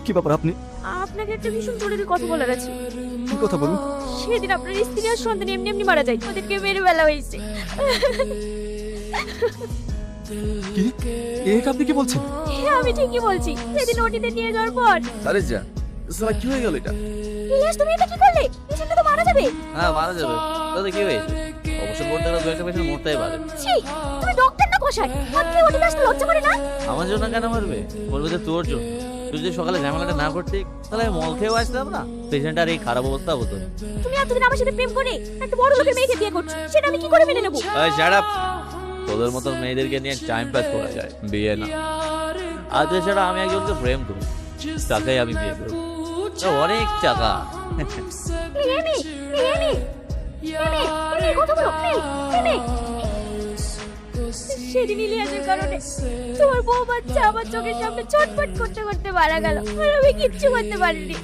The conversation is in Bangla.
কি ব্যাপার আপনি? আপনাকে একটা ভীষণ জরুরি কথা বলার আছে। কি কথা বলুন? সেদিন আপনার স্ত্রী আর সন্তান এমনি এমনি মারা যায়, ওদেরকে মেরে ফেলা হয়েছে। কি এটা আপনি কি বলছেন? হ্যাঁ, আমি ঠিকই বলছি। সেদিন ওটিতে নিয়ে যাওয়ার পর। আরে যা সালা কি হয়ে গেল এটা? ইলিয়াস, তুমি এটা কি করলে? পেশেন্টটা তো মারা যাবে। হ্যাঁ মারা যাবে, তাতে কি হয়েছে? অবশ্য করতে গেলে দু একটা পেশেন্ট মরতেই পারে। ছি, তুমি ডক্টর না কষাই? আপনি ওটিতে আসতে লজ্জা করে না? আমার জন্য কেন মারবে? বলবে যে তোর জন্য। তুই যদি সকালে ঝামেলাটা না করতি তাহলে আমি মল খেয়েও আসতাম না, পেশেন্টার এই খারাপ অবস্থা হতো না। তুমি এতদিন আমার সাথে প্রেম করে একটা বড় লোকের মেয়েকে বিয়ে করছো, সেটা আমি কি করে মেনে নেবো? এই শাট আপ! তোদের মতো মেয়েদেরকে নিয়ে টাইম পাস করা যায়, বিয়ে না। আর এছাড়া আমি একজনকে প্রেম করি, তাকেই আমি বিয়ে করব। তো অনেক টাকা। প্রেমে প্রেমে প্রেমে প্রেমে কথা বলো, প্রেমে। সেদিন ইলিয়াসের কারণে তোমার বউ বাচ্চা আমার চোখের সামনে ছটফট করতে করতে মারা গেল, আর আমি কিচ্ছু করতে পারিনি।